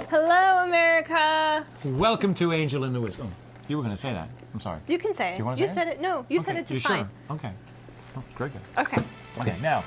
Hello, America. Welcome to Angel in the Wisdom. Oh, you were going to say that. I'm sorry. You can say it. Do you want to say said it? No, you said Okay, it just you fine. Sure? Okay. Oh, very good. Okay. Okay, now.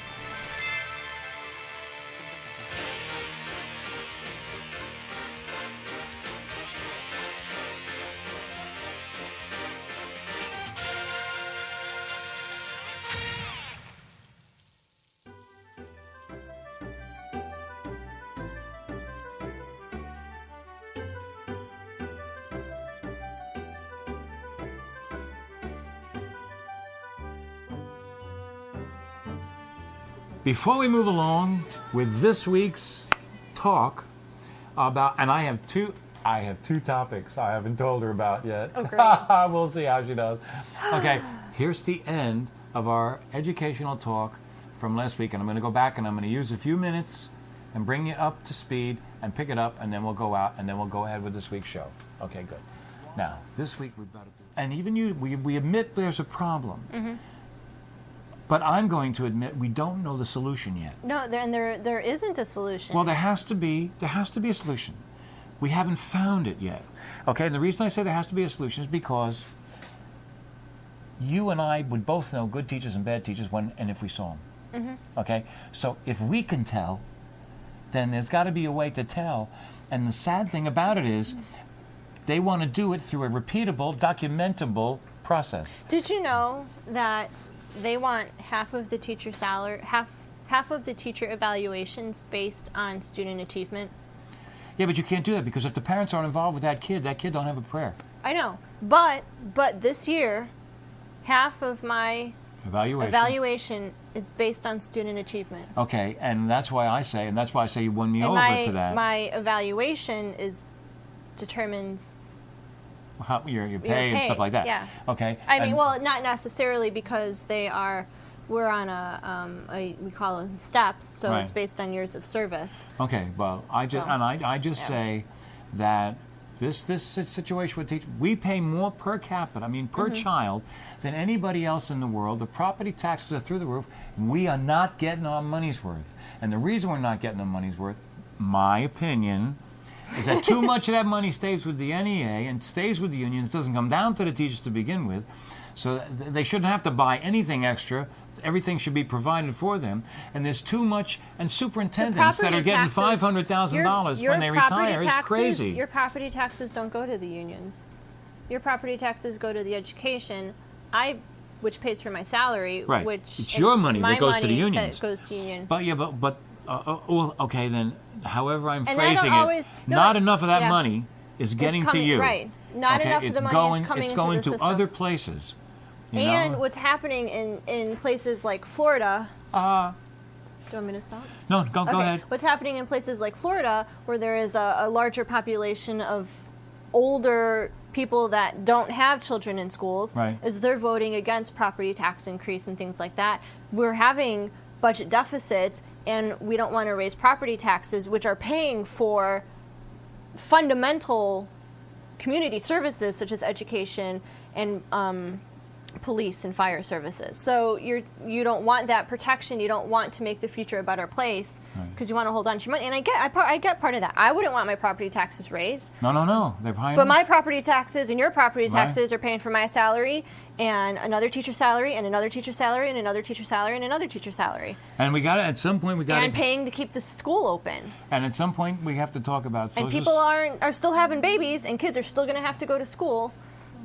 Before we move along with this week's talk about, and I have two topics I haven't told her about yet. Oh, great. We'll see how she does. Okay, here's the end of our educational talk from last week, and I'm going to go back and I'm going to use a few minutes and bring you up to speed and pick it up, and then we'll go out and then we'll go ahead with this week's show. Okay, good. Now, this week we've got to do, and even you, we admit there's a problem. Mm-hmm. But I'm going to admit we don't know the solution yet. No, there isn't a solution. Well, there has to be a solution. We haven't found it yet. Okay, and the reason I say there has to be a solution is because you and I would both know good teachers and bad teachers when and if we saw them. Mm-hmm. Okay, so if we can tell, then there's got to be a way to tell. And the sad thing about it is, they want to do it through a repeatable, documentable process. Did you know that they want half of the teacher salary, half of the teacher evaluations based on student achievement? Yeah, but you can't do that because if the parents aren't involved with that kid don't have a prayer. I know, but this year, half of my evaluation is based on student achievement. Okay, and that's why I say you won me over to that. My evaluation determines how, your pay and stuff like that. Yeah. Okay. I mean, well, not necessarily because we're on we call them steps, so right. It's based on years of service. Okay. Well, I just say that this situation with teachers, we pay more per capita, per mm-hmm. child, than anybody else in the world. The property taxes are through the roof. We are not getting our money's worth, and the reason we're not getting our money's worth, my opinion, is that too much of that money stays with the NEA and stays with the unions. It doesn't come down to the teachers to begin with. So they shouldn't have to buy anything extra. Everything should be provided for them. And there's too much, and superintendents that are getting $500,000 when they retire is crazy. Your property taxes don't go to the unions. Your property taxes go to the education, which pays for my salary. Right. Which it's your money that goes to the unions. That goes to union. But yeah, but well, okay then. However I'm phrasing it, not enough of that money is getting to you. Right. Not enough of the money is coming it's going to the to other places. And what's happening in places like Florida. Do you want me to stop? No, go ahead. What's happening in places like Florida, where there is a larger population of older people that don't have children in schools, right. is they're voting against property tax increase and things like that. We're having budget deficits, and we don't want to raise property taxes, which are paying for fundamental community services such as education and police and fire services. So you don't want that protection. You don't want to make the future a better place because you want to hold on to your money. And I get part of that. I wouldn't want my property taxes raised. No. They're high But enough. my property taxes and your property taxes are paying for my salary and another teacher's salary and another teacher's salary and another teacher's salary and another teacher's salary. And at some point we got to... And paying to keep the school open. And at some point we have to talk about... And people are still having babies and kids are still going to have to go to school.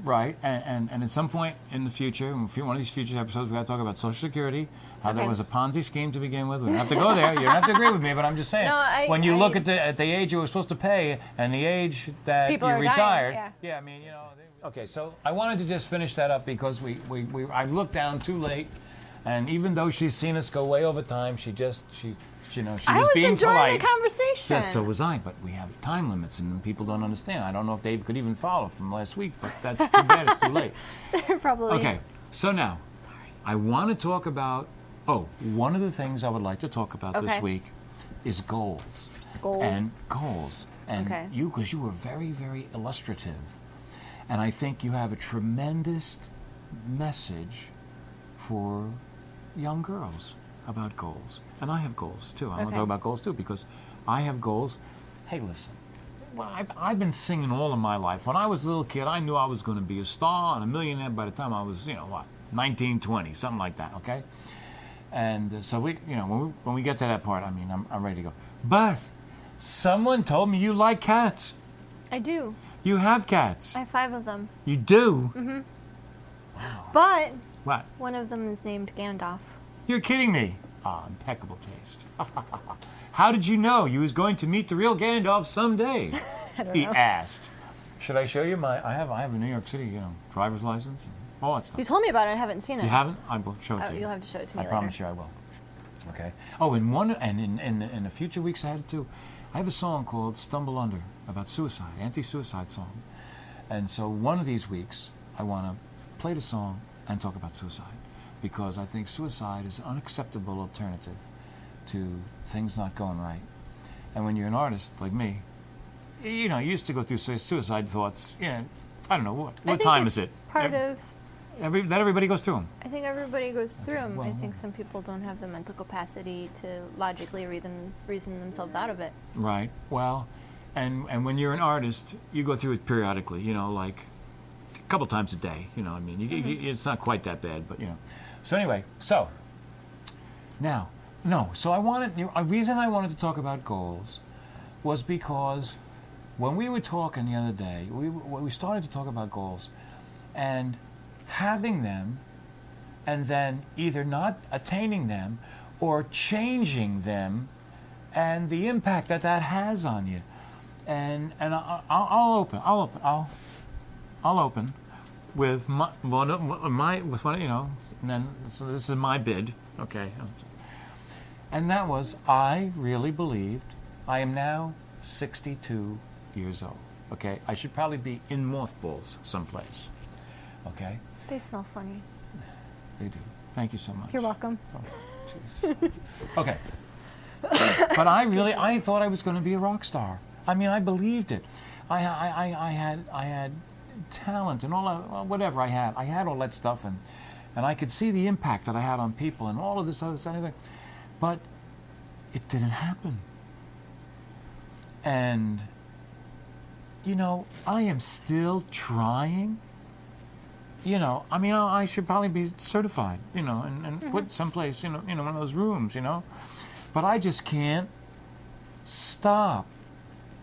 Right, and at some point in the future, in one of these future episodes, we got to talk about Social Security, how that was a Ponzi scheme to begin with. We don't have to go there. You don't have to agree with me, but I'm just saying. When you look at the age you were supposed to pay and the age that you retired, dying, Okay, so I wanted to just finish that up because I've looked down too late, and even though she's seen us go way over time, she was being polite. I was enjoying the conversation. Yes, so was I, but we have time limits and people don't understand. I don't know if Dave could even follow from last week, but that's too bad. It's too late. Probably. Okay, so now, I want to talk about, one of the things I would like to talk about this week is goals. And you, because you were very, very illustrative. And I think you have a tremendous message for young girls about goals. And I have goals too. I want to talk about goals too because I have goals. Hey, listen, well, I've been singing all of my life. When I was a little kid, I knew I was going to be a star and a millionaire by the time I was, 19, 20, something like that, okay? And so when we get to that part, I mean, I'm ready to go. But someone told me you like cats. I do. You have cats. I have 5 of them. You do? Mm-hmm. Wow. But what? One of them is named Gandalf. You're kidding me. Ah, impeccable taste. How did you know you was going to meet the real Gandalf someday? I don't He know. asked. Should I show you I have a New York City, driver's license and all that stuff. You told me about it. I haven't seen it. You haven't? I will show it to you. You'll have to show it to me later. I promise you I will. Okay. Oh, in the future weeks I had to. I have a song called "Stumble Under" about suicide, anti-suicide song, and so one of these weeks I want to play the song and talk about suicide, because I think suicide is an unacceptable alternative to things not going right. And when you're an artist like me, you used to go through suicide thoughts. I don't know what time is it? Part of. That everybody goes through them. I think everybody goes through them. Well, I think some people don't have the mental capacity to logically reason themselves out of it. Right. Well, and when you're an artist, you go through it periodically. Like a couple times a day. I mean, it's not quite that bad, but So anyway, so now, no. So a reason I wanted to talk about goals was because when we were talking the other day, we started to talk about goals, and having them, and then either not attaining them or changing them, and the impact that has on you. And I'll open with and then so this is my bid, okay. And that was, I really believed I am now 62 years old. Okay, I should probably be in mothballs someplace. Okay. They smell funny. They do. Thank you so much. You're welcome. Oh, jeez. Okay. But I thought I was going to be a rock star. I mean, I believed it. I had talent and all that, whatever I had. I had all that stuff, and I could see the impact that I had on people and all of this other stuff. But it didn't happen. And I am still trying. I mean, I should probably be certified, and put someplace, one of those rooms, But I just can't stop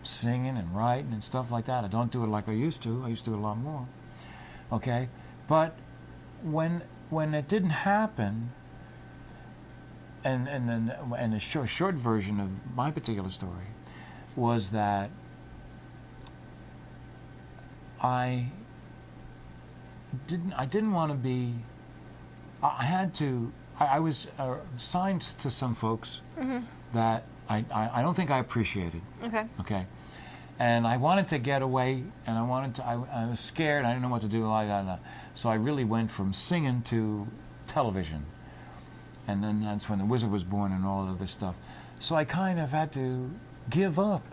singing and writing and stuff like that. I don't do it like I used to. I used to do it a lot more. Okay? But when it didn't happen, and the short version of my particular story was that I didn't want to be. I was signed to some folks that I don't think I appreciated. Okay. Okay. And I wanted to get away, and I was scared. I didn't know what to do. So I really went from singing to television, and then that's when The Wizard was born and all of this stuff. So I kind of had to give up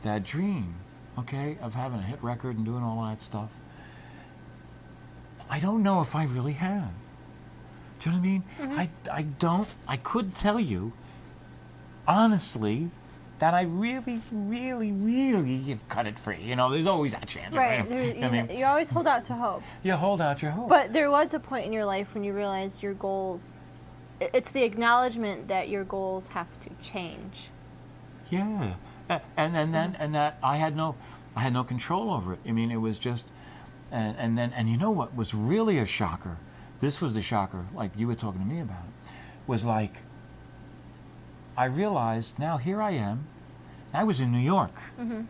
that dream, okay, of having a hit record and doing all that stuff. I don't know if I really have. Do you know what I mean? I could tell you, honestly, that I really, really, really have cut it free. There's always that chance. Right. You always hold out to hope. You hold out your hope. But there was a point in your life when you realized your goals, it's the acknowledgement that your goals have to change. Yeah. And that I had no control over it. I mean, it was just, and you know what was really a shocker? This was the shocker, like you were talking to me about, was like, I realized now here I am. I was in New York. New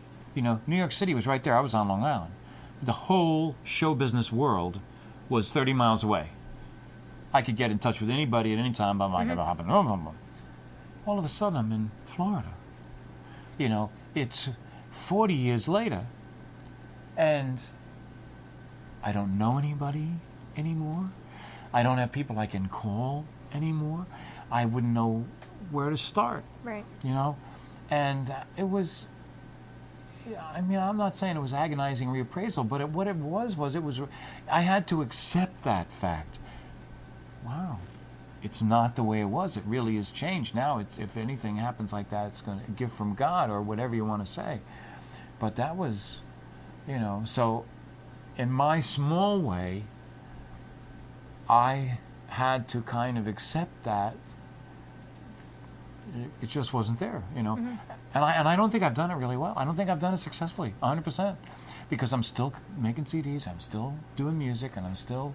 York City was right there. I was on Long Island. The whole show business world was 30 miles away. I could get in touch with anybody at any time. But I'm like, all of a sudden I'm in Florida. It's 40 years later, and I don't know anybody anymore. I don't have people I can call anymore. I wouldn't know where to start. Right. And it was, I mean, I'm not saying it was agonizing reappraisal, but what it was I had to accept that fact. Wow. It's not the way it was. It really has changed now. If anything happens like that, it's going to give from God or whatever you want to say. But that was, so in my small way, I had to kind of accept that it just wasn't there, Mm-hmm. And I don't think I've done it really well. I don't think I've done it successfully, 100%, because I'm still making CDs, I'm still doing music, and I'm still,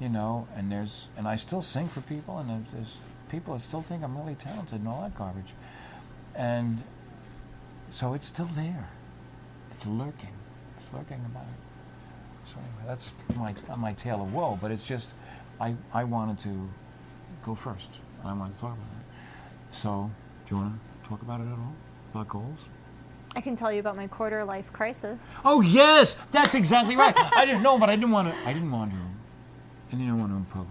and I still sing for people, and there's people that still think I'm really talented and all that garbage, and so it's still there. It's lurking about it. So anyway, that's my tale of woe. But it's just, I wanted to go first. I wanted to talk about it. So, do you want to talk about it at all? About goals? I can tell you about my quarter life crisis. Oh yes, that's exactly right. I didn't know, but I didn't want to impose.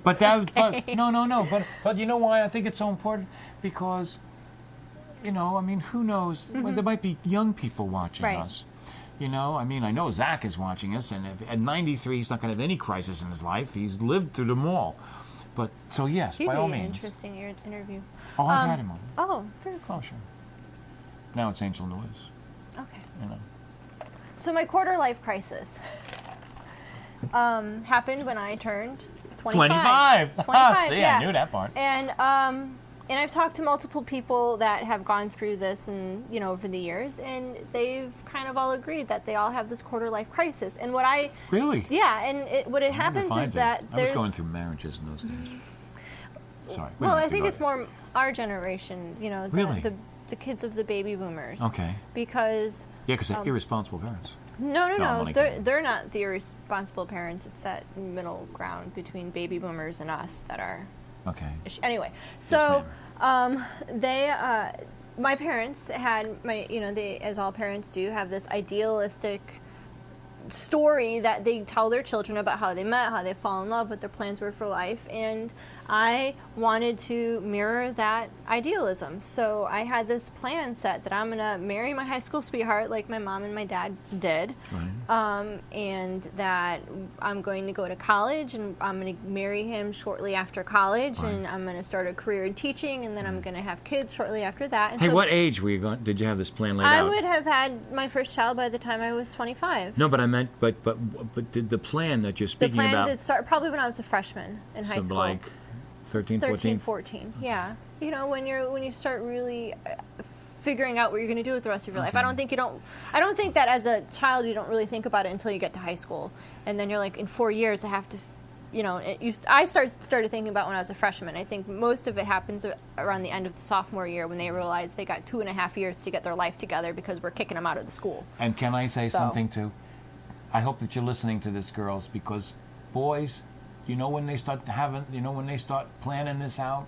But that, okay. But no. But you know why I think it's so important? Because, who knows? Mm-hmm. Well, there might be young people watching us. I know Zach is watching us, and at 93, he's not going to have any crisis in his life. He's lived through them all. But, so yes, by all means. Interesting interview. Oh, I've had him on. Oh, very cool. Oh, sure. Now it's Angel Noise. Okay. So my quarter life crisis happened when I turned 25. 25, See, yeah. I knew that part. And I've talked to multiple people that have gone through this and, over the years, and they've kind of all agreed that they all have this quarter life crisis. And what I... Really? Yeah, and what happens is that I was going through marriages in those days. Sorry. Well, I think it's more our generation, Really? the kids of the baby boomers. Okay. Because... Yeah, because they're irresponsible parents. No. They're not the irresponsible parents. It's that middle ground between baby boomers and us that are... Okay. Anyway, so my parents had they, as all parents do, have this idealistic story that they tell their children about how they met, how they fall in love, what their plans were for life, and I wanted to mirror that idealism. So I had this plan set that I'm going to marry my high school sweetheart like my mom and my dad did, Right. And that I'm going to go to college and I'm going to marry him shortly after college, Right. and I'm going to start a career in teaching, and then I'm going to have kids shortly after that. And Hey, so what age were you going? Did you have this plan laid I out? would have had my first child by the time I was 25. No, but I meant, but did the plan that you're The speaking plan about? did start probably when I was a freshman in high school. Like 13, 13, 14, yeah. When you start really figuring out what you're going to do with the rest of your life. Okay. I don't think that as a child you don't really think about it until you get to high school, and then you're like, in 4 years I have to, I started thinking about when I was a freshman. I think most of it happens around the end of the sophomore year when they realize they got 2.5 years to get their life together because we're kicking them out of the school. And can I say something too? I hope that you're listening to this, girls, because boys, when they start planning this out,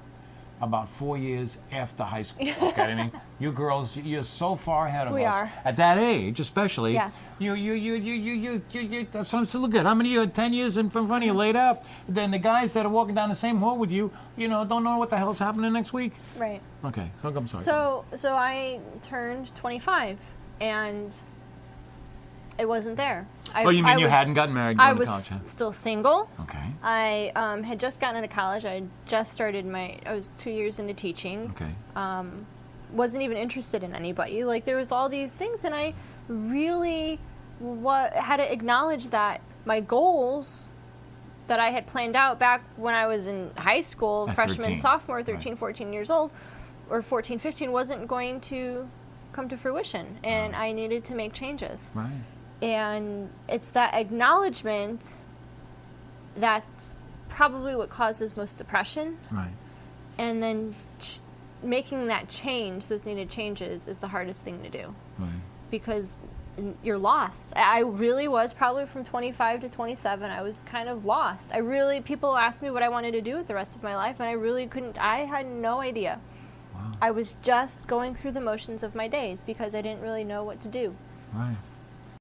about 4 years after high school. Okay, what I mean? You girls, you're so far ahead of us. We are. At that age, especially. Yes. That's what I'm saying. Look at how many you had 10 years in front of you laid out. Then the guys that are walking down the same hall with you, don't know what the hell's happening next week. Right. Okay, I'm sorry. So I turned 25, and it wasn't there. You hadn't gotten married going to college? I was still single. Okay. I had just gotten into college. I just started I was 2 years into teaching. Okay. Wasn't even interested in anybody. Like, there was all these things, and I really had to acknowledge that my goals that I had planned out back when I was in high school, At freshman, 13. sophomore, 13, Right. 14 years old, or 14, 15, wasn't going to come to fruition, and I needed to make changes. Right. And it's that acknowledgement that's probably what causes most depression. Right. And then making that change, those needed changes, is the hardest thing to do. Right. Because you're lost. I really was, probably from 25 to 27, I was kind of lost. People asked me what I wanted to do with the rest of my life, and I had no idea. Wow. I was just going through the motions of my days because I didn't really know what to do. Right.